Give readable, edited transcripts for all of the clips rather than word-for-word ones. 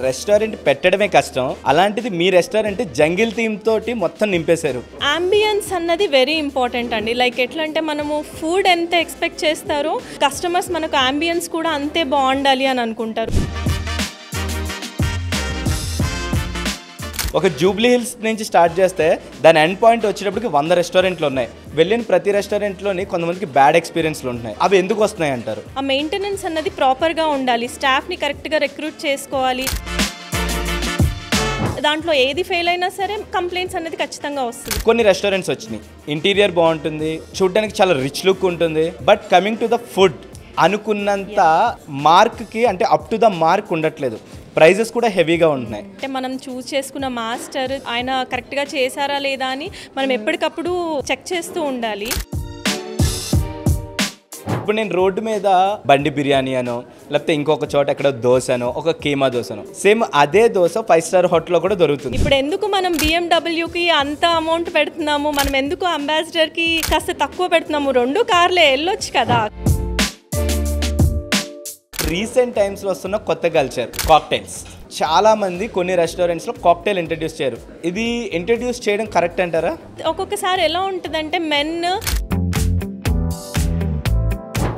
Restaurant పెట్టడమే కష్టం, అలాంటిది మీ రెస్టారెంట్ జంగిల్ థీమ్ తోటి మొత్తం నింపేశారు. అంబియన్స్ అన్నది వెరీ ఇంపార్టెంట్ అండి. లైక్ ఎట్లా అంటే మనము ఫుడ్ ఎంత ఎక్స్పెక్ట్ చేస్తారో కస్టమర్స్ మనకు అంబియన్స్ కూడా అంతే బాగుండాలి అని అనుకుంటారు. ఒక జూబ్లీ హిల్స్ నుంచి స్టార్ట్ చేస్తే దాని ఎండ్ పాయింట్ వచ్చేటప్పటికి 100 రెస్టారెంట్లు ఉన్నాయి. వెళ్ళిన ప్రతి రెస్టారెంట్లోని కొంతమందికి బ్యాడ్ ఎక్స్పీరియన్స్లు ఉంటున్నాయి. అవి ఎందుకు వస్తున్నాయి అంటారు? ఆ మెయింటెనెన్స్ అన్నది ప్రాపర్గా ఉండాలి, స్టాఫ్ని కరెక్ట్గా రిక్రూట్ చేసుకోవాలి. దాంట్లో ఏది ఫెయిల్ అయినా సరే కంప్లైంట్స్ అనేది ఖచ్చితంగా వస్తుంది. కొన్ని రెస్టారెంట్స్ వచ్చినాయి, ఇంటీరియర్ బాగుంటుంది, చూడడానికి చాలా రిచ్ లుక్ ఉంటుంది, but coming to the food అనుకున్నంత మార్క్కి అంటే అప్ టు ద మార్క్ ఉండట్లేదు. ప్రైజెస్ కూడా హెవీగా ఉంటున్నాయి. అంటే మనం చూస్ చేసుకున్న మాస్టర్ ఆయన కరెక్ట్గా చేశారా లేదా అని మనం ఎప్పటికప్పుడు చెక్ చేస్తూ ఉండాలి. ఇప్పుడు నేను రోడ్డు మీద బండి బిర్యానీ అనో లేకపోతే ఇంకొక చోట ఎక్కడ దోశనో ఒక కీమా దోశనో సేమ్ అదే దోశ 5 స్టార్ హోటల్లో కూడా దొరుకుతుంది. ఇప్పుడు ఎందుకు మనం BMWకి అంత అమౌంట్ పెడుతున్నాము, మనం ఎందుకు అంబాసిడర్కి కాస్త తక్కువ పెడుతున్నాము? 2 కార్లే వెళ్ళొచ్చు కదా. రీసెంట్ టైమ్స్లో వస్తున్న కొత్త కల్చర్ కాక్టైల్స్. చాలామంది కొన్ని రెస్టారెంట్స్లో కాక్టైల్ ఇంట్రడ్యూస్ చేయరు. ఇది ఇంట్రడ్యూస్ చేయడం కరెక్ట్ అంటారా? ఒక్కొక్కసారి ఎలా ఉంటుందంటే men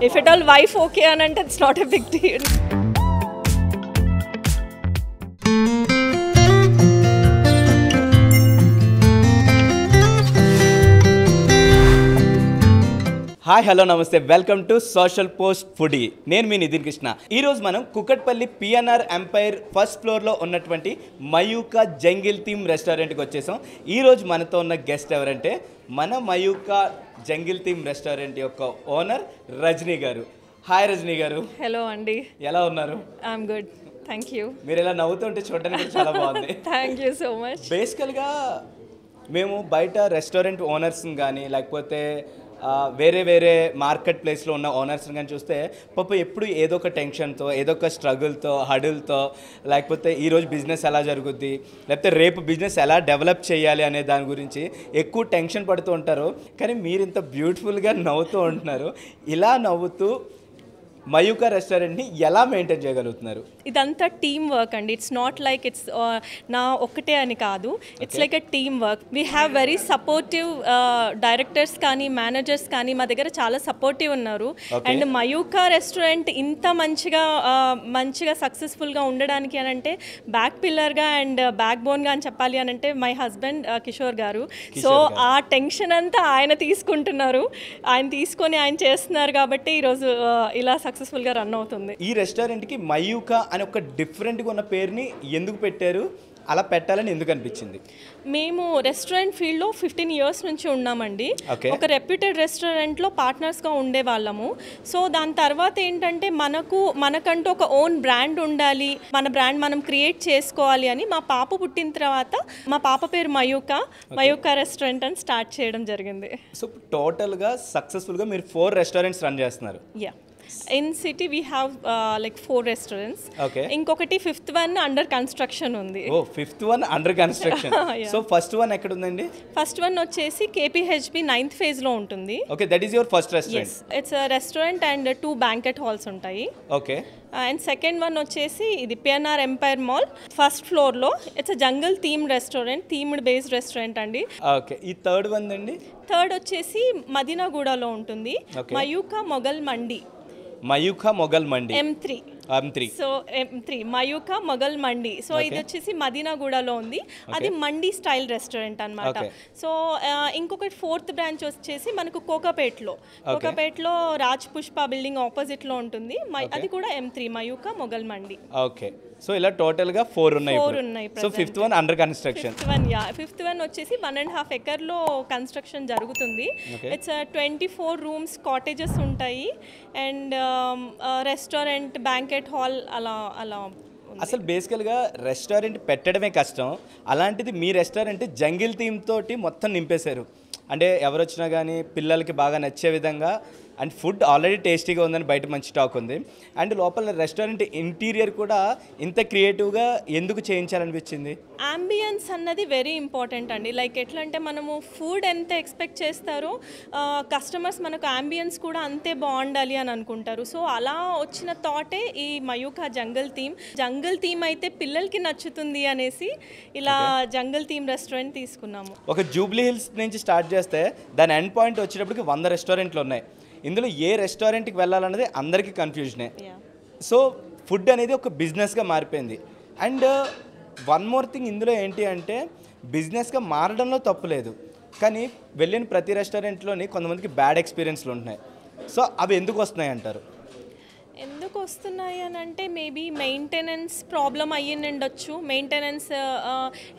if it all wife okay అని అంటే it's not a big deal. Hi hello నమస్తే, welcome to social post foodie. నేను మీ నితిన్ కృష్ణ. ఈరోజు మనం కుకట్పల్లి PNR ఎంపైర్ ఫస్ట్ ఫ్లోర్లో ఉన్నటువంటి మయూకా జంగిల్ థీమ్ రెస్టారెంట్కి వచ్చేసాం. ఈరోజు మనతో ఉన్న గెస్ట్ ఎవరంటే మన మయూకా జంగిల్ థీమ్ రెస్టారెంట్ యొక్క ఓనర్ రజనీ గారు. హాయ్ రజనీ గారు. హలో అండి, ఎలా ఉన్నారు? I'm good, thank you. మీరు ఇలా నవ్వుతుంటే చూడడానికి చాలా బాగుంది. Thank you so much. బేసికల్గా మేము బయట రెస్టారెంట్ ఓనర్స్ని కానీ లేకపోతే వేరే వేరే మార్కెట్ ప్లేస్లో ఉన్న ఓనర్స్ని కానీ చూస్తే పాప ఎప్పుడు ఏదో ఒక టెన్షన్తో, ఏదో ఒక స్ట్రగుల్తో, హడుల్తో, లేకపోతే ఈరోజు బిజినెస్ ఎలా జరుగుద్ది, లేకపోతే రేపు బిజినెస్ ఎలా డెవలప్ చేయాలి అనే దాని గురించి ఎక్కువ టెన్షన్ పడుతూ ఉంటారు. కానీ మీరు ఇంత బ్యూటిఫుల్గా నవ్వుతూ ఉంటున్నారు. ఇలా నవ్వుతూ మయూకా రెస్టారెంట్ని ఎలా మెయింటైన్ చేయగలుగుతున్నారు? ఇదంతా టీమ్ వర్క్ అండి. ఇట్స్ నాట్ లైక్ ఇట్స్ నా ఒక్కటే అని కాదు, it's like a team work. We have very supportive directors కానీ మేనేజర్స్ కానీ మా దగ్గర చాలా సపోర్టివ్ ఉన్నారు. అండ్ మయూకా రెస్టారెంట్ ఇంత మంచిగా సక్సెస్ఫుల్గా ఉండడానికి అని అంటే బ్యాక్ పిల్లర్గా అండ్ బ్యాక్ బోన్గా అని చెప్పాలి అని అంటే మై హస్బెండ్ కిషోర్ గారు. సో ఆ టెన్షన్ అంతా ఆయన తీసుకుంటున్నారు, ఆయన తీసుకొని ఆయన చేస్తున్నారు కాబట్టి ఈరోజు ఇలా సక్సెస్ఫుల్గా రన్ అవుతుంది. ఈ రెస్టారెంట్కి మయూకా అని ఒక డిఫరెంట్గా ఉన్న పేరుని ఎందుకు పెట్టారు? అలా పెట్టాలని ఎందుకు అనిపించింది? మేము రెస్టారెంట్ ఫీల్డ్లో 15 ఇయర్స్ నుంచి ఉన్నామండి. ఒక రెప్యూటెడ్ రెస్టారెంట్లో పార్ట్నర్స్గా ఉండేవాళ్ళము. సో దాని తర్వాత ఏంటంటే మనకంటూ ఒక ఓన్ బ్రాండ్ ఉండాలి, మన బ్రాండ్ మనం క్రియేట్ చేసుకోవాలి అని మా పాప పుట్టిన తర్వాత మా పాప పేరు మయూకా రెస్టారెంట్ అని స్టార్ట్ చేయడం జరిగింది. సో టోటల్గా సక్సెస్ఫుల్గా మీరు 4 రెస్టారెంట్స్ రన్ చేస్తున్నారు. Yeah, in city we have like 4 restaurants. Okay. ఇంకొకటి 5th one under construction ఉంది. ఓ 5th one under construction. So first one ఎక్కడ ఉందండి? ఫస్ట్ వన్ వచ్చేసి KPHB 9th phase లో ఉంటుంది. Okay, that is your first restaurant. It's a restaurant and 2 banquet halls ఉంటాయి. Okay. And second one వచ్చేసి ఇది PNR umpire mall first ఫ్లోర్లో. It's a jungle theme restaurant, themed based restaurant అండి. Okay, ఈ third one అండి? Third వచ్చేసి మదీనాగూడలో ఉంటుంది, మయూకా మొఘల్ మండి. మయూకా మొఘల్ మండి M3. So M3 Mayuka Mughal Mandi. So ఇది వచ్చేసి మదీనాగూడలో ఉంది, అది మండి స్టైల్ రెస్టారెంట్ అన్నమాట. సో ఇంకొకటి 4th బ్రాంచ్ వచ్చేసి మనకు కోకాపేట్లో రాజ్ పుష్ప బిల్డింగ్ ఆపోజిట్లో ఉంటుంది, అది కూడా M3 మయూకా మొఘల్ మండి. ఓకే, సో ఇలా టోటల్గా 4 ఉన్నాయి. So 5th one under construction. 5th one వచ్చేసి 1.5 ఎకర్లో కన్స్ట్రక్షన్ జరుగుతుంది. ఇట్స్ 24 రూమ్స్ కాటేజెస్ ఉంటాయి అండ్ రెస్టారెంట్, బ్యాంకెట్ హాల్ అలా. అసలు బేసికల్గా రెస్టారెంట్ పెట్టడమే కష్టం, అలాంటిది మీ రెస్టారెంట్ జంగిల్ థీమ్ తోటి మొత్తం నింపేశారు. అంటే ఎవరు వచ్చినా కానీ పిల్లలకి బాగా నచ్చే విధంగా అండ్ ఫుడ్ ఆల్రెడీ టేస్టీగా ఉందని బయట మంచి టాక్ ఉంది. అండ్ లోపల రెస్టారెంట్ ఇంటీరియర్ కూడా ఇంత క్రియేటివ్గా ఎందుకు చేయించాలనిపించింది? అంబియన్స్ అన్నది వెరీ ఇంపార్టెంట్ అండి. లైక్ ఎట్లా అంటే మనము ఫుడ్ ఎంత ఎక్స్పెక్ట్ చేస్తారో కస్టమర్స్ మనకు అంబియన్స్ కూడా అంతే బాగుండాలి అని అనుకుంటారు. సో అలా వచ్చిన థాటే ఈ మయూఖా జంగల్ థీమ్ అయితే పిల్లలకి నచ్చుతుంది అనేసి ఇలా జంగల్ థీమ్ రెస్టారెంట్ తీసుకున్నాము. ఒక జూబ్లీ హిల్స్ నుంచి స్టార్ట్ చేస్తే దాని ఎండ్ పాయింట్ వచ్చేటప్పటికి 100 రెస్టారెంట్లు ఉన్నాయి. ఇందులో ఏ రెస్టారెంట్కి వెళ్ళాలన్నది అందరికీ కన్ఫ్యూజనే. సో ఫుడ్ అనేది ఒక బిజినెస్గా మారిపోయింది. అండ్ వన్ మోర్ థింగ్ ఇందులో ఏంటి అంటే బిజినెస్గా మారడంలో తప్పు లేదు, కానీ వెళ్ళిన ప్రతి రెస్టారెంట్లోని కొంతమందికి బ్యాడ్ ఎక్స్పీరియన్స్లు ఉంటున్నాయి. సో అవి ఎందుకు వస్తున్నాయి అంటారు? ఎందుకు వస్తున్నాయి అని అంటే మేబీ మెయింటెనెన్స్ ప్రాబ్లం అయ్యిండొచ్చు. Maintenance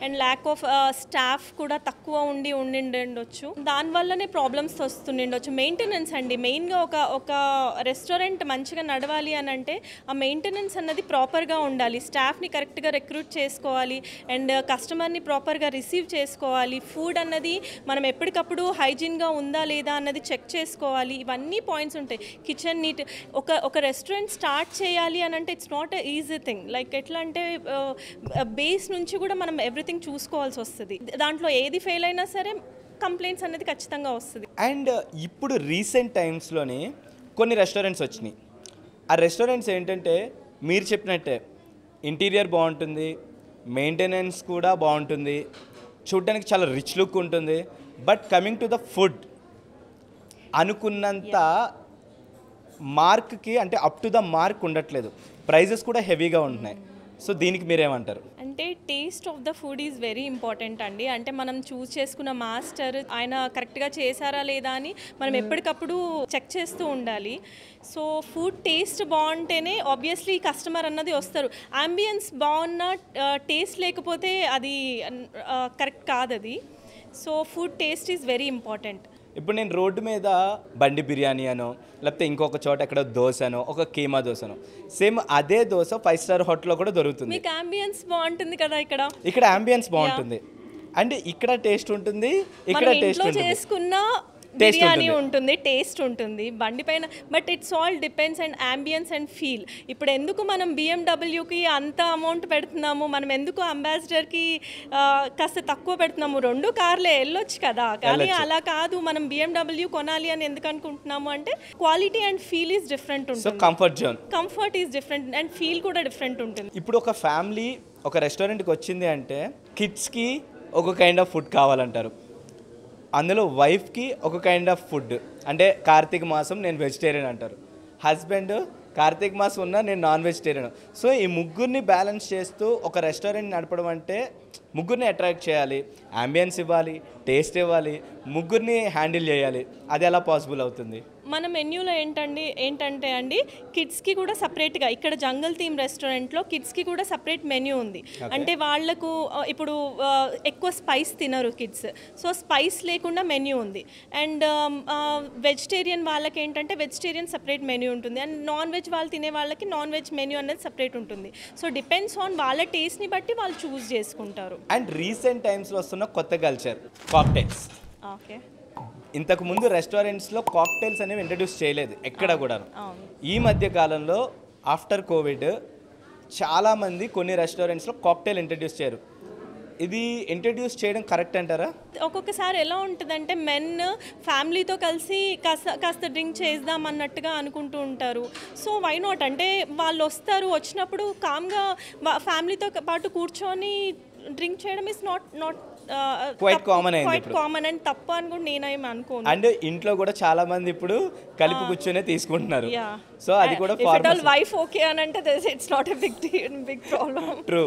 and lack of staff కూడా తక్కువ ఉండిండొచ్చు. దానివల్లనే ప్రాబ్లమ్స్ వస్తుండొచ్చు. మెయింటెనెన్స్ అండి మెయిన్గా ఒక రెస్టారెంట్ మంచిగా నడవాలి అని అంటే ఆ మెయింటెనెన్స్ అన్నది ప్రాపర్గా ఉండాలి. స్టాఫ్ని కరెక్ట్గా రిక్రూట్ చేసుకోవాలి అండ్ కస్టమర్ని ప్రాపర్గా రిసీవ్ చేసుకోవాలి. ఫుడ్ అన్నది మనం ఎప్పటికప్పుడు హైజీన్గా ఉందా లేదా అన్నది చెక్ చేసుకోవాలి. ఇవన్నీ పాయింట్స్ ఉంటాయి. కిచెన్ నీట్ ఒక రెస్టారెంట్ స్టార్ట్ చేయాలి అని అంటే it's not a easy thing. Like ఎట్లా అంటే బేస్ నుంచి కూడా మనం ఎవ్రీథింగ్ చూసుకోవాల్సి వస్తుంది. దాంట్లో ఏది ఫెయిల్ అయినా సరే కంప్లైంట్స్ అనేది ఖచ్చితంగా వస్తుంది. అండ్ ఇప్పుడు రీసెంట్ టైమ్స్లోని కొన్ని రెస్టారెంట్స్ వచ్చినాయి. ఆ రెస్టారెంట్స్ ఏంటంటే మీరు చెప్పినట్టే ఇంటీరియర్ బాగుంటుంది, మెయింటెనెన్స్ కూడా బాగుంటుంది, చూడడానికి చాలా రిచ్ లుక్ ఉంటుంది. But coming to the food అనుకున్నంత మార్క్కి అంటే అప్ టు ద మార్క్ ఉండట్లేదు. ప్రైజెస్ కూడా హెవీగా ఉంటున్నాయి. సో దీనికి మీరేమంటారు? అంటే taste of the food is very important అండి. అంటే మనం చూస్ చేసుకున్న మాస్టర్ ఆయన కరెక్ట్గా చేశారా లేదా అని మనం ఎప్పటికప్పుడు చెక్ చేస్తూ ఉండాలి. సో ఫుడ్ టేస్ట్ బాగుంటేనే ఆబ్వియస్లీ కస్టమర్ అన్నది వస్తారు. అంబియన్స్ బాగున్న టేస్ట్ లేకపోతే అది కరెక్ట్ కాదు అది. So food taste is very important. ఇప్పుడు నేను రోడ్డు మీద బండి బిర్యానీ అనో లేకపోతే ఇంకొక చోట ఎక్కడ దోశ అనో ఒక కీమా దోశనో సేమ్ అదే దోశ 5 స్టార్ హోటల్లో కూడా దొరుకుతుంది. మీకు అంబియన్స్ బాగుంటుంది కదా, ఇక్కడ అంబియన్స్ బాగుంటుంది అండ్ ఇక్కడ టేస్ట్ ఉంటుంది, ఇక్కడ టేస్ట్ ఉంటుంది, చేసుకున్న బిర్యానీ ఉంటుంది, టేస్ట్ ఉంటుంది బండి పైన. But it's all depends and ambience and feel. ఇప్పుడు ఎందుకు మనం BMWకి అంత అమౌంట్ పెడుతున్నాము, మనం ఎందుకు అంబాసిడర్కి కాస్త తక్కువ పెడుతున్నాము? 2 కార్లే వెళ్ళొచ్చు కదా, కానీ అలా కాదు. మనం BMW కొనాలి అని ఎందుకు అనుకుంటున్నాము అంటే quality and feel is different ఉంటుంది. Comfort is different and feel కూడా డిఫరెంట్ ఉంటుంది. ఇప్పుడు ఒక ఫ్యామిలీ ఒక రెస్టారెంట్కి వచ్చింది అంటే కిడ్స్కి ఒక కైండ్ ఆఫ్ ఫుడ్ కావాలంటారు, అందులో వైఫ్కి ఒక కైండ్ ఆఫ్ ఫుడ్. అంటే కార్తీక మాసం నేను వెజిటేరియన్ అంటారు, హస్బెండ్ కార్తీక మాసం ఉన్నా నేను నాన్ వెజిటేరియన్. సో ఈ ముగ్గురిని బ్యాలెన్స్ చేస్తూ ఒక రెస్టారెంట్ నడపడం అంటే ముగ్గురిని అట్రాక్ట్ చేయాలి, అంబియన్స్ ఇవ్వాలి, టేస్ట్ ఇవ్వాలి, ముగ్గురిని హ్యాండిల్ చేయాలి. అది ఎలా పాసిబుల్ అవుతుంది? మన మెన్యూలో ఏంటంటే అండి కిడ్స్కి కూడా సపరేట్గా ఇక్కడ జంగల్ థీమ్ రెస్టారెంట్లో కిడ్స్కి కూడా సపరేట్ మెన్యూ ఉంది. అంటే వాళ్ళకు ఇప్పుడు ఎక్కువ స్పైస్ తినరు కిడ్స్, సో స్పైస్ లేకుండా మెన్యూ ఉంది. అండ్ వెజిటేరియన్ వాళ్ళకి ఏంటంటే వెజిటేరియన్ సపరేట్ మెన్యూ ఉంటుంది. అండ్ నాన్ వెజ్ వాళ్ళు తినే వాళ్ళకి నాన్ వెజ్ మెన్యూ అనేది సపరేట్ ఉంటుంది. సో డిపెండ్స్ ఆన్ వాళ్ళ టేస్ట్ని బట్టి వాళ్ళు చూస్ చేసుకుంటారు. అండ్ రీసెంట్ టైమ్స్లో వస్తున్న కొత్త కల్చర్ కాక్టైల్స్. ఓకే, ఇంతకు ముందు రెస్టారెంట్స్లో కాక్టైల్స్ అనేవి ఇంట్రడ్యూస్ చేయలేదు ఎక్కడ కూడా. ఈ మధ్య కాలంలో ఆఫ్టర్ కోవిడ్ చాలామంది కొన్ని రెస్టారెంట్స్లో కాక్టైల్ ఇంట్రడ్యూస్ చేయరు. ఇది ఇంట్రడ్యూస్ చేయడం కరెక్ట్ అంటారా? ఒక్కొక్కసారి ఎలా ఉంటుందంటే మెన్ ఫ్యామిలీతో కలిసి కాస్త డ్రింక్ చేద్దాం అన్నట్టుగా అనుకుంటూ ఉంటారు. సో వై నాట్ అంటే వాళ్ళు వచ్చినప్పుడు కామ్గా ఫ్యామిలీతో పాటు కూర్చొని డ్రింక్ చేయడం is not quite common and తప్పు అని కూడా నేనేమి అనుకోను. అండ్ ఇంట్లో కూడా చాలా మంది ఇప్పుడు కలిపి కూర్చొనే తీసుకుంటున్నారు. సో అది కూడా వైఫ్ ఓకే అని అంటే it's not a big problem. True.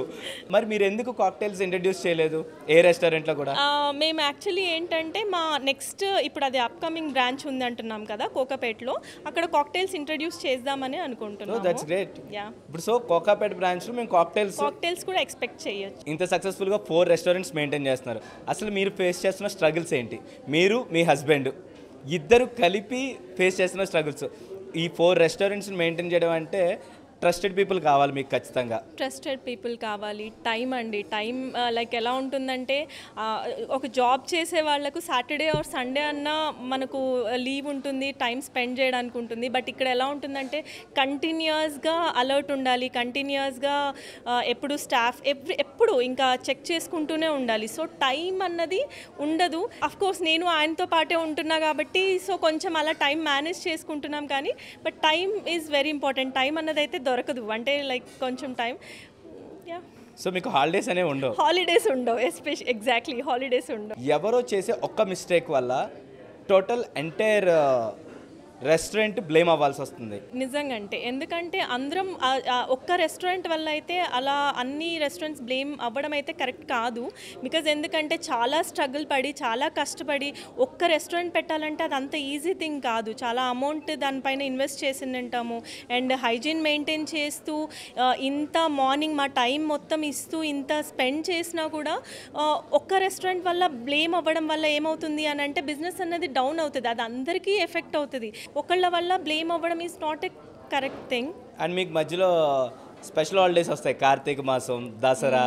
మరి మీరు ఎందుకు కాక్టైల్స్ ఇంట్రడ్యూస్ చేయలేదు ఏ రెస్టారెంట్లో కూడా? మేము యాక్చువల్లీ ఏంటంటే మా నెక్స్ట్ ఇప్పుడు అది అప్కమింగ్ బ్రాంచ్ ఉంది అంటున్నాం కదా కోకాపేట్లో, అక్కడ కాక్టైల్స్ ఇంట్రడ్యూస్ చేద్దామని అనుకుంటున్నాం. That's great. ఇప్పుడు సో కోకాపేట్ బ్రాంచ్లో మేము కాక్టైల్స్ కూడా ఎక్స్పెక్ట్ చేయొచ్చు. ఇంత సక్సెస్ఫుల్గా 4 రెస్టారెంట్స్ మెయింటైన్ చేస్తున్నారు. అసలు మీరు ఫేస్ చేస్తున్న స్ట్రగుల్స్ ఏంటి? మీరు మీ హస్బెండ్ ఇద్దరు కలిపి ఫేస్ చేస్తున్న స్ట్రగుల్స్. ఈ 4 రెస్టారెంట్స్ని మెయింటైన్ చేయడం అంటే ట్రస్టెడ్ పీపుల్ కావాలి మీకు ఖచ్చితంగా. ట్రస్టెడ్ పీపుల్ కావాలి. టైం అండి, టైం లైక్ ఎలా ఉంటుందంటే ఒక జాబ్ చేసే వాళ్ళకు సాటర్డే ఆర్ సండే అన్న మనకు లీవ్ ఉంటుంది, టైం స్పెండ్ చేయడానికి ఉంటుంది. బట్ ఇక్కడ ఎలా ఉంటుందంటే కంటిన్యూస్గా అలర్ట్ ఉండాలి, కంటిన్యూస్గా ఎప్పుడు స్టాఫ్ ఎప్పుడు ఇంకా చెక్ చేసుకుంటూనే ఉండాలి. సో టైం అన్నది ఉండదు. అఫ్కోర్స్ నేను ఆయనతో పాటే ఉంటున్నా కాబట్టి సో కొంచెం అలా టైం మేనేజ్ చేసుకుంటున్నాం, కానీ but time is very important. Time అన్నది అయితే దొరకదు, అంటే లైక్ కొంచెం టైం. యా, సో మీకు హాలిడేస్ అనేవి ఉండవు. హాలిడేస్ ఉండవు, ఎగ్జాక్ట్లీ హాలిడేస్ ఉండవు. ఎవరో చేసే ఒక్క మిస్టేక్ వల్ల టోటల్ ఎంటైర్ రెస్టారెంట్ బ్లేమ్ అవ్వాల్సి వస్తుంది. నిజంగా అంటే ఎందుకంటే అందరం ఒక్క రెస్టారెంట్ వల్ల అయితే అలా అన్ని రెస్టారెంట్స్ బ్లేమ్ అవ్వడం అయితే కరెక్ట్ కాదు. బికాజ్ ఎందుకంటే చాలా స్ట్రగుల్ పడి చాలా కష్టపడి ఒక్క రెస్టారెంట్ పెట్టాలంటే అది అంత ఈజీ థింగ్ కాదు. చాలా అమౌంట్ దానిపైన ఇన్వెస్ట్ చేసింది ఉంటాము. అండ్ హైజీన్ మెయింటైన్ చేస్తూ ఇంత మార్నింగ్ మా టైం మొత్తం ఇస్తూ ఇంత స్పెండ్ చేసినా కూడా ఒక్క రెస్టారెంట్ వల్ల బ్లేమ్ అవ్వడం వల్ల ఏమవుతుంది అని అంటే బిజినెస్ అనేది డౌన్ అవుతుంది. అది అందరికీ ఎఫెక్ట్ అవుతుంది. ఒకళ్ళ వల్ల బ్లేమ్ అవ్వడం is not a correct thing. And మీకు మధ్యలో స్పెషల్ హాలిడేస్ వస్తాయి, కార్తీక మాసం, దసరా,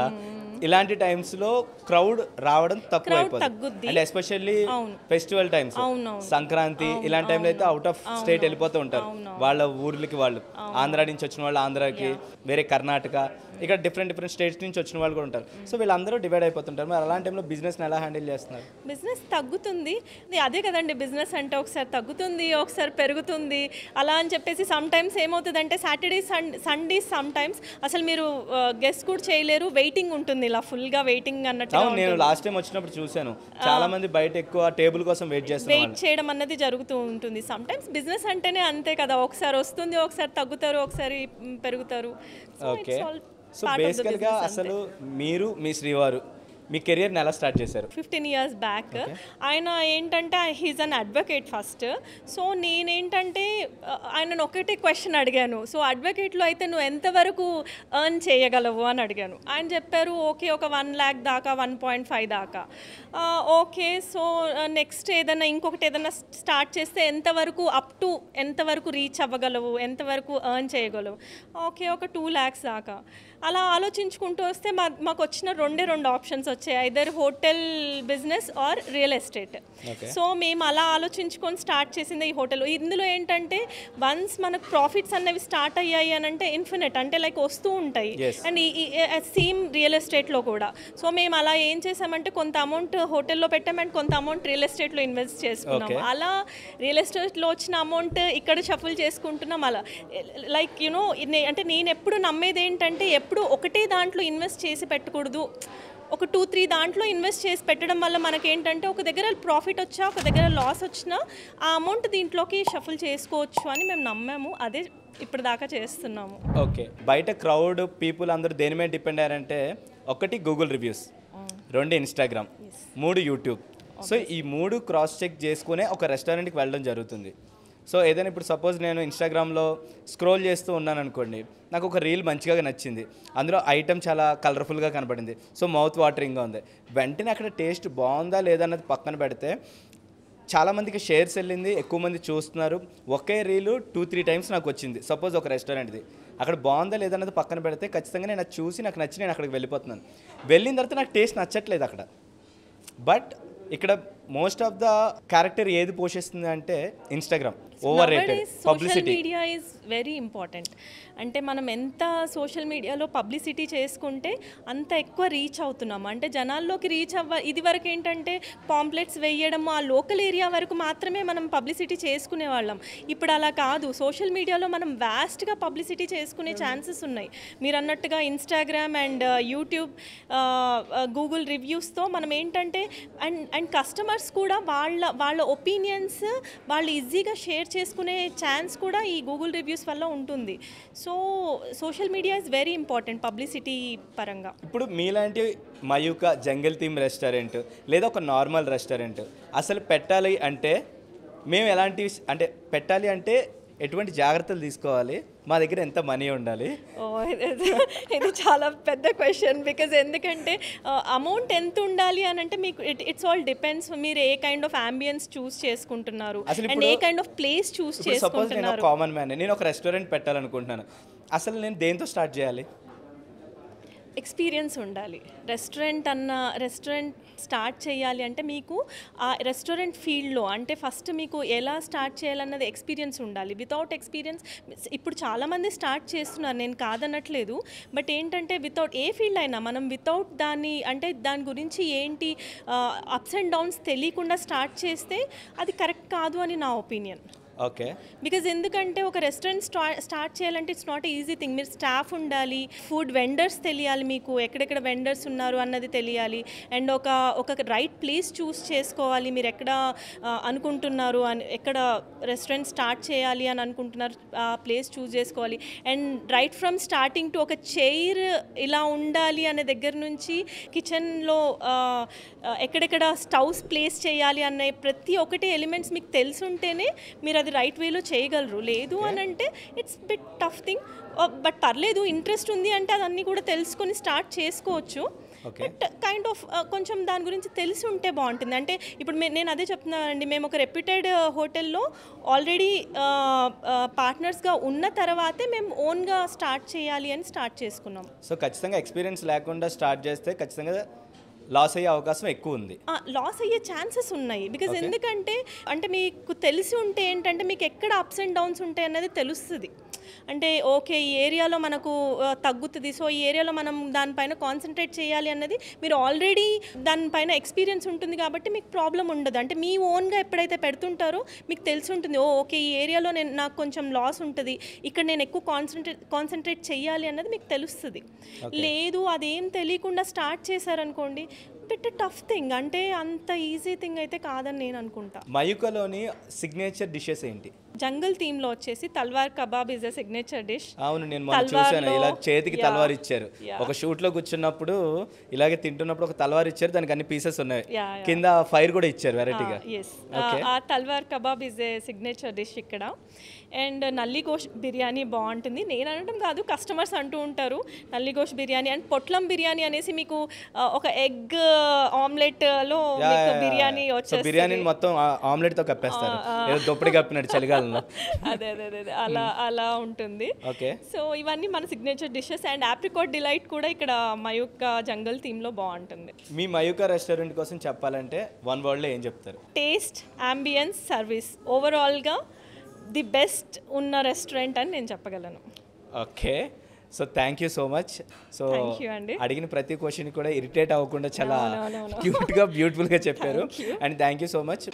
ఇలాంటి టైమ్స్లో క్రౌడ్ రావడం తక్కువ అయిపోతుంది. And especially festival times, Sankranti ఇలాంటి టైంలో అయితే అవుట్ ఆఫ్ స్టేట్ వెళ్ళిపోతూ ఉంటారు. వాళ్ళ ఊర్లకి వాళ్ళు, ఆంధ్ర నుంచి వచ్చిన వాళ్ళు ఆంధ్రాకి, వేరే కర్ణాటక, ఇక్కడ డిఫరెంట్ స్టేట్స్ నుంచి వచ్చిన వాళ్ళు కూడా ఉంటారు. సో వీళ్ళందరూ డివైడ్ అయిపోతుంటారు. మరి అలాంటి టైంలో బిజినెస్ని ఎలా హ్యాండిల్ చేస్తున్నారు? బిజినెస్ తగ్గుతుంది, అదే కదండి బిజినెస్ అంటే. ఒకసారి తగ్గుతుంది, ఒకసారి పెరుగుతుంది, అలా అని చెప్పేసి సమ్ టైమ్స్ ఏమవుతుంది అంటే సాటర్డే సండేస్ సమ్ టైమ్స్ అసలు మీరు గెస్ట్ కూడా చేయలేరు, వెయిటింగ్ ఉంటుంది, ఇలా ఫుల్గా వెయిటింగ్ అన్నట్టు. నేను లాస్ట్ టైం వచ్చినప్పుడు చూశాను, చాలా మంది బయట ఎక్కువ టేబుల్ కోసం వెయిట్ చేయడం అన్నది జరుగుతూ ఉంటుంది. సమ్ టైమ్స్ బిజినెస్ అంటేనే అంతే కదా, ఒకసారి వస్తుంది, ఒకసారి తగ్గుతారు, ఒకసారి పెరుగుతారు. ఓకే, సో బేసికల్గా అసలు మీరు మీ శ్రీవారు మీ కెరియర్ని ఎలా స్టార్ట్ చేశారు? 15 years బ్యాక్. ఆయన ఏంటంటే he's an advocate first. So నేనేంటంటే ఆయనను ఒకటే క్వశ్చన్ అడిగాను. సో అడ్వకేట్లో అయితే నువ్వు ఎంతవరకు ఎర్న్ చేయగలవు అని అడిగాను. ఆయన చెప్పారు ఓకే ఒక 1 lakh దాకా, 1.5 దాకా. ఓకే, సో నెక్స్ట్ ఇంకొకటి ఏదైనా స్టార్ట్ చేస్తే ఎంతవరకు అప్ టు ఎంతవరకు రీచ్ అవ్వగలవు, ఎంతవరకు ఎర్న్ చేయగలవు? ఓకే, ఒక 2 lakhs దాకా. అలా ఆలోచించుకుంటూ వస్తే మాకు వచ్చిన రెండు ఆప్షన్స్ వచ్చాయి, either hotel business are real estate. So మేము అలా ఆలోచించుకొని స్టార్ట్ చేసింది ఈ హోటల్. ఇందులో ఏంటంటే వన్స్ మనకు ప్రాఫిట్స్ అనేవి స్టార్ట్ అయ్యాయి అని అంటే ఇన్ఫినిట్, అంటే లైక్ వస్తూ ఉంటాయి. అండ్ ఈ సేమ్ రియల్ ఎస్టేట్లో కూడా. సో మేము అలా ఏం చేసామంటే కొంత అమౌంట్ హోటల్లో పెట్టాం అండ్ కొంత అమౌంట్ రియల్ ఎస్టేట్లో ఇన్వెస్ట్ చేసుకున్నాము. అలా రియల్ ఎస్టేట్లో వచ్చిన అమౌంట్ ఇక్కడ షఫుల్ చేసుకుంటున్నాం. అలా లైక్ యూనో అంటే నేను ఎప్పుడు నమ్మేది ఏంటంటే ఎప్పుడు ఒకటే దాంట్లో ఇన్వెస్ట్ చేసి పెట్టకూడదు, ఒక 2-3 దాంట్లో ఇన్వెస్ట్ చేసి పెట్టడం వల్ల మనకేంటంటే ఒక దగ్గర ప్రాఫిట్ వచ్చా, ఒక దగ్గర లాస్ వచ్చినా ఆ అమౌంట్ దీంట్లోకి షఫుల్ చేసుకోవచ్చు అని మేము నమ్మాము. అదే ఇప్పుడు దాకా చేస్తున్నాము. ఓకే, బయట క్రౌడ్ పీపుల్ అందరూ దేని మీద డిపెండ్ అయ్యారంటే, ఒకటి Google reviews, 2 Instagram, 3 YouTube. So ఈ 3 క్రాస్ చెక్ చేసుకునే ఒక రెస్టారెంట్కి వెళ్ళడం జరుగుతుంది. సో ఏదైనా ఇప్పుడు సపోజ్ నేను ఇన్స్టాగ్రామ్లో స్క్రోల్ చేస్తూ ఉన్నాను అనుకోండి, నాకు ఒక రీల్ మంచిగా నచ్చింది, అందులో ఐటెం చాలా కలర్ఫుల్గా కనబడింది, సో మౌత్ వాటరింగ్గా ఉంది. వెంటనే అక్కడ టేస్ట్ బాగుందా లేదా అన్నది పక్కన పెడితే చాలామందికి షేర్స్ వెళ్ళింది, ఎక్కువ మంది చూస్తున్నారు. ఒకే రీలు 2-3 టైమ్స్ నాకు వచ్చింది. సపోజ్ ఒక రెస్టారెంట్ది, అక్కడ బాగుందా లేదన్నది పక్కన పెడితే ఖచ్చితంగా నేను అది చూసి నాకు నచ్చి నేను అక్కడికి వెళ్ళిపోతున్నాను. వెళ్ళిన తర్వాత నాకు టేస్ట్ నచ్చట్లేదు అక్కడ. బట్ ఇక్కడ మోస్ట్ ఆఫ్ ద క్యారెక్టర్ ఏది పోషిస్తుంది అంటే Instagram. Over rated publicity. Media is very important. అంటే మనం ఎంత సోషల్ మీడియాలో పబ్లిసిటీ చేసుకుంటే అంత ఎక్కువ రీచ్ అవుతున్నాము. అంటే జనాల్లోకి రీచ్ ఇది వరకు ఏంటంటే పాంప్లెట్స్ వేయడం ఆ లోకల్ ఏరియా వరకు మాత్రమే మనం పబ్లిసిటీ చేసుకునే వాళ్ళం. ఇప్పుడు అలా కాదు, సోషల్ మీడియాలో మనం వాస్ట్గా పబ్లిసిటీ చేసుకునే ఛాన్సెస్ ఉన్నాయి. మీరు అన్నట్టుగా ఇన్స్టాగ్రామ్ అండ్ యూట్యూబ్, గూగుల్ రివ్యూస్తో మనం ఏంటంటే అండ్ కస్టమర్స్ కూడా వాళ్ళ ఒపీనియన్స్ వాళ్ళు ఈజీగా షేర్ చేసుకునే ఛాన్స్ కూడా ఈ గూగుల్ రివ్యూస్ వల్ల ఉంటుంది. So social media is very important publicity పరంగా. ఇప్పుడు మీలాంటి మయూక జంగిల్ థీమ్ రెస్టారెంట్ లేదా ఒక నార్మల్ రెస్టారెంట్ అసలు పెట్టాలి అంటే మేము ఎలాంటి అంటే పెట్టాలి అంటే ఎటువంటి జాగ్రత్తలు తీసుకోవాలి, మా దగ్గర ఎంత మనీ ఉండాలి? ఇది చాలా పెద్ద క్వశ్చన్. బికాజ్ ఎందుకంటే అమౌంట్ ఎంత ఉండాలి అని అంటే మీకు ఇట్స్ ఆల్ డిపెండ్స్. మీరు ఏ కైండ్ ఆఫ్ అంబియన్స్ చూస్ చేసుకుంటున్నారు అండ్ ఏ కైండ్ ఆఫ్ ప్లేస్ చూస్ చేసుకుంటున్నారు. సపోజ్ నేను కామన్ మ్యాన్, నేను ఒక రెస్టారెంట్ పెట్టాలనుకుంటున్నాను. అసలు నేను దేంతో స్టార్ట్ చేయాలి? ఎక్స్పీరియన్స్ ఉండాలి. రెస్టారెంట్ స్టార్ట్ చేయాలి అంటే మీకు ఆ రెస్టారెంట్ ఫీల్డ్లో అంటే ఫస్ట్ మీకు ఎలా స్టార్ట్ చేయాలన్నది ఎక్స్పీరియన్స్ ఉండాలి. వితౌట్ ఎక్స్పీరియన్స్ ఇప్పుడు చాలామంది స్టార్ట్ చేస్తున్నారు, నేను కాదనట్లేదు. బట్ ఏంటంటే వితౌట్ ఏ ఫీల్డ్ అయినా మనం వితౌట్ దాన్ని అంటే దాని గురించి ఏంటి అప్స్ అండ్ డౌన్స్ తెలియకుండా స్టార్ట్ చేస్తే అది కరెక్ట్ కాదు అని నా ఒపీనియన్. ఓకే. బికాజ్ ఎందుకంటే ఒక రెస్టారెంట్ స్టార్ట్ చేయాలంటే ఇట్స్ నాట్ ఈజీ థింగ్. మీరు స్టాఫ్ ఉండాలి, ఫుడ్ వెండర్స్ తెలియాలి, మీకు ఎక్కడెక్కడ వెండర్స్ ఉన్నారు అన్నది తెలియాలి, అండ్ ఒక రైట్ ప్లేస్ చూస్ చేసుకోవాలి. మీరు ఎక్కడ అనుకుంటున్నారు అని, ఎక్కడ రెస్టారెంట్ స్టార్ట్ చేయాలి అని అనుకుంటున్నారు ఆ ప్లేస్ చూస్ చేసుకోవాలి. And right from starting to ఒక చైర్ ఇలా ఉండాలి అనే దగ్గర నుంచి కిచెన్లో ఎక్కడెక్కడ స్టవ్స్ ప్లేస్ చేయాలి అనే ప్రతి ఒక్కటి ఎలిమెంట్స్ మీకు తెలుసుంటేనే మీరు అది రైట్ వేలో చేయగలరు. లేదు అని అంటే it's bit tough thing. But పర్లేదు, ఇంట్రెస్ట్ ఉంది అంటే అదన్నీ కూడా తెలుసుకొని స్టార్ట్ చేసుకోవచ్చు. బట్ కైండ్ ఆఫ్ కొంచెం దాని గురించి తెలిసి ఉంటే బాగుంటుంది. అంటే ఇప్పుడు నేను అదే చెప్తున్నానండి, మేము ఒక రెప్యూటెడ్ హోటల్లో ఆల్రెడీ పార్ట్నర్స్గా ఉన్న తర్వాతే మేము ఓన్గా స్టార్ట్ చేయాలి అని స్టార్ట్ చేసుకున్నాం. సో ఖచ్చితంగా ఎక్స్పీరియన్స్ లేకుండా స్టార్ట్ చేస్తే ఖచ్చితంగా లాస్ అయ్యే అవకాశం ఎక్కువ ఉంది. లాస్ అయ్యే ఛాన్సెస్ ఉన్నాయి. బికాజ్ ఎందుకంటే అంటే మీకు తెలిసి ఉంటే ఏంటంటే మీకు ఎక్కడ అప్స్ అండ్ డౌన్స్ ఉంటాయి అనేది తెలుస్తుంది. అంటే ఓకే ఈ ఏరియాలో మనకు తగ్గుతుంది, సో ఈ ఏరియాలో మనం దానిపైన కాన్సన్ట్రేట్ చేయాలి అన్నది మీరు ఆల్రెడీ దానిపైన ఎక్స్పీరియన్స్ ఉంటుంది కాబట్టి మీకు ప్రాబ్లం ఉండదు. అంటే మీ ఓన్గా ఎప్పుడైతే పెడుతుంటారో మీకు తెలిసి ఉంటుంది, ఓకే ఈ ఏరియాలో నాకు కొంచెం లాస్ ఉంటుంది, ఇక్కడ నేను ఎక్కువ కాన్సన్ట్రేట్ చేయాలి అన్నది మీకు తెలుస్తుంది. లేదు అదేం తెలియకుండా స్టార్ట్ చేశారనుకోండి, బిట్ టఫ్ థింగ్. అంటే అంత ఈజీ థింగ్ అయితే కాదని నేను అనుకుంటా. మయూకాలోని సిగ్నేచర్ డిషెస్ ఏంటి? జంగల్ థీమ్లో వచ్చేసి talwar kebab is a signature dish. అవును, నేను మొన్న చూసాను, ఇలా చేతికి తల్వార్ ఇచ్చారు. ఒక షూట్లో కూర్చున్నప్పుడు ఇలాగే తింటున్నప్పుడు ఒక తల్వార్ ఇచ్చారు, దానికి అన్ని పీసెస్ ఉన్నాయి, కింద ఫైర్ కూడా ఇచ్చారు వెరైటీగా. ఆ talwar kebab is a signature dish ఇక్కడ. అండ్ నల్లి గోష్ బిర్యానీ బాగుంటుంది. నేను అనడం కాదు, కస్టమర్స్ అంటూ ఉంటారు నల్లి గోష్ బిర్యానీ. అండ్ పొట్లం బిర్యానీ అనేసి మీకు ఒక ఎగ్ ఆమ్లెట్లో బిర్యానీ వచ్చేసి బిర్యానీ మొత్తం ఆమ్లెట్ తో కప్పేస్తారు, ఏదో దుప్పటి కప్పినట్టు చలిగాలంలో. అదే అలా ఉంటుంది. ఓకే. సో ఇవన్నీ మన signature dishes. And apricot delight కూడా ఇక్కడ మయూకా జంగల్ థీమ్ లో బాగుంటుంది. మీ మయూకా రెస్టారెంట్ కోసం చెప్పాలంటే వన్ వర్డ్ లో ఏం చెప్తారు? టేస్ట్, అంబియన్స్, సర్వీస్, ఓవరాల్ గా ది బెస్ట్ ఉన్న రెస్టారెంట్ అని నేను చెప్పగలను. Okay. So thank you so much. So అడిగిన ప్రతి క్వశ్చన్ కూడా ఇరిటేట్ అవ్వకుండా చాలా క్యూట్గా బ్యూటిఫుల్గా చెప్పారు. And thank you so much.